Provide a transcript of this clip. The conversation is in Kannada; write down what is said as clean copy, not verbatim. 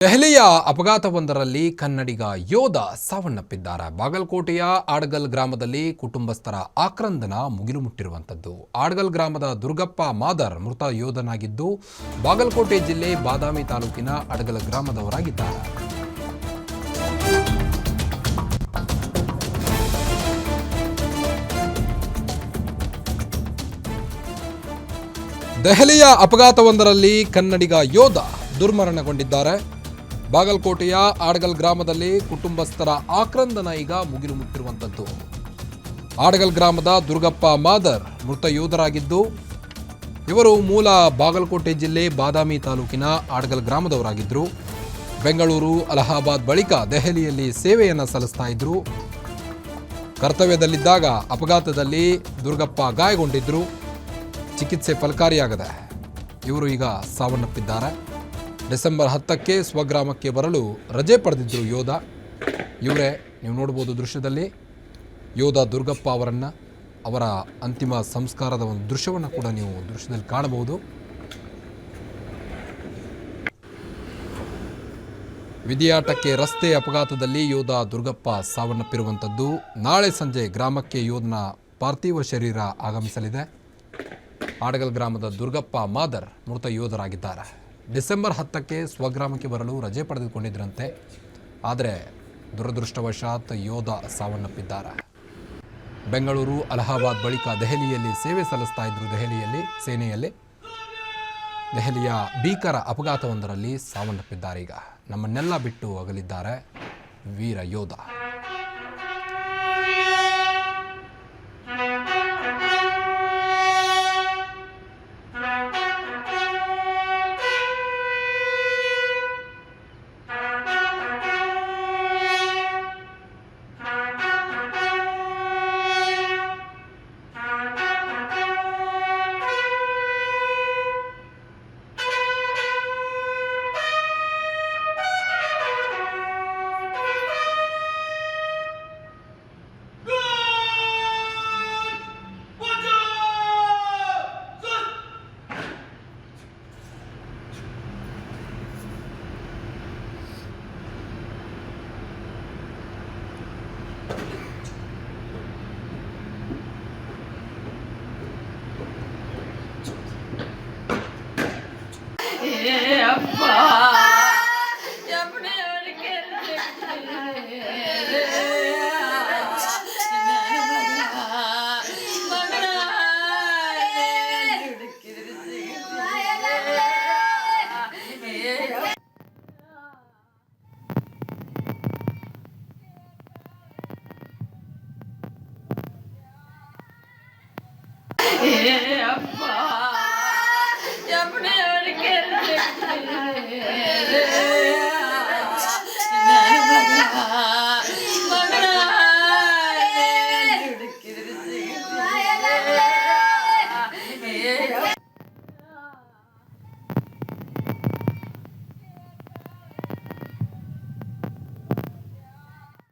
ದೆಹಲಿಯ ಅಪಘಾತವೊಂದರಲ್ಲಿ ಕನ್ನಡಿಗ ಯೋಧ ಸಾವನ್ನಪ್ಪಿದ್ದಾರೆ. ಬಾಗಲಕೋಟೆಯ ಆಡಗಲ್ ಗ್ರಾಮದಲ್ಲಿ ಕುಟುಂಬಸ್ಥರ ಆಕ್ರಂದನ ಮುಗಿಲು ಮುಟ್ಟಿರುವಂಥದ್ದು. ಆಡಗಲ್ ಗ್ರಾಮದ ದುರ್ಗಪ್ಪ ಮಾದರ್ ಮೃತ ಯೋಧನಾಗಿದ್ದು, ಬಾಗಲಕೋಟೆ ಜಿಲ್ಲೆ ಬಾದಾಮಿ ತಾಲೂಕಿನ ಆಡಗಲ್ ಗ್ರಾಮದವರಾಗಿದ್ದಾರೆ. ದೆಹಲಿಯ ಅಪಘಾತವೊಂದರಲ್ಲಿ ಕನ್ನಡಿಗ ಯೋಧ ದುರ್ಮರಣಗೊಂಡಿದ್ದಾರೆ. ಬಾಗಲಕೋಟೆಯ ಆಡಗಲ್ ಗ್ರಾಮದಲ್ಲಿ ಕುಟುಂಬಸ್ಥರ ಆಕ್ರಂದನ ಈಗ ಮುಗಿಲು ಮುಟ್ಟಿರುವಂಥದ್ದು. ಆಡಗಲ್ ಗ್ರಾಮದ ದುರ್ಗಪ್ಪ ಮಾದರ್ ಮೃತ ಯೋಧರಾಗಿದ್ದು, ಇವರು ಮೂಲ ಬಾಗಲಕೋಟೆ ಜಿಲ್ಲೆ ಬಾದಾಮಿ ತಾಲೂಕಿನ ಆಡಗಲ್ ಗ್ರಾಮದವರಾಗಿದ್ದರು. ಬೆಂಗಳೂರು, ಅಲಹಾಬಾದ್ ಬಳಿಕ ದೆಹಲಿಯಲ್ಲಿ ಸೇವೆಯನ್ನು ಸಲ್ಲಿಸ್ತಾ ಇದ್ರು. ಕರ್ತವ್ಯದಲ್ಲಿದ್ದಾಗ ಅಪಘಾತದಲ್ಲಿ ದುರ್ಗಪ್ಪ ಗಾಯಗೊಂಡಿದ್ದರು. ಚಿಕಿತ್ಸೆ ಫಲಕಾರಿಯಾಗದೆ ಇವರು ಈಗ ಸಾವನ್ನಪ್ಪಿದ್ದಾರೆ. ಡಿಸೆಂಬರ್ 10ಕ್ಕೆ ಸ್ವಗ್ರಾಮಕ್ಕೆ ಬರಲು ರಜೆ ಪಡೆದಿದ್ದರು ಯೋಧ. ಇವರೇ ನೀವು ನೋಡ್ಬೋದು ದೃಶ್ಯದಲ್ಲಿ ಯೋಧ ದುರ್ಗಪ್ಪ ಅವರನ್ನು, ಅವರ ಅಂತಿಮ ಸಂಸ್ಕಾರದ ಒಂದು ದೃಶ್ಯವನ್ನು ಕೂಡ ನೀವು ದೃಶ್ಯದಲ್ಲಿ ಕಾಣಬಹುದು. ವಿಧಿಯಾಟಕ್ಕೆ ರಸ್ತೆ ಅಪಘಾತದಲ್ಲಿ ಯೋಧ ದುರ್ಗಪ್ಪ ಸಾವನ್ನಪ್ಪಿರುವಂಥದ್ದು. ನಾಳೆ ಸಂಜೆ ಗ್ರಾಮಕ್ಕೆ ಯೋಧನ ಪಾರ್ಥಿವ ಶರೀರ ಆಗಮಿಸಲಿದೆ. ಆಡಗಲ್ ಗ್ರಾಮದ ದುರ್ಗಪ್ಪ ಮಾದರ್ ಮೃತ ಯೋಧರಾಗಿದ್ದಾರೆ. ಡಿಸೆಂಬರ್ 10ಕ್ಕೆ ಸ್ವಗ್ರಾಮಕ್ಕೆ ಬರಲು ರಜೆ ಪಡೆದುಕೊಂಡಿದ್ದರಂತೆ. ಆದರೆ ದುರದೃಷ್ಟವಶಾತ್ ಯೋಧ ಸಾವನ್ನಪ್ಪಿದ್ದಾರೆ. ಬೆಂಗಳೂರು, ಅಲಹಾಬಾದ್ ಬಳಿಕ ದೆಹಲಿಯಲ್ಲಿ ಸೇವೆ ಸಲ್ಲಿಸ್ತಾ ಇದ್ದರು. ಸೇನೆಯಲ್ಲಿ ದೆಹಲಿಯ ಭೀಕರ ಅಪಘಾತವೊಂದರಲ್ಲಿ ಸಾವನ್ನಪ್ಪಿದ್ದಾರೆ. ಈಗ ನಮ್ಮನ್ನೆಲ್ಲ ಬಿಟ್ಟು ಅಗಲಿದ್ದಾರೆ ವೀರ ಯೋಧ. अपने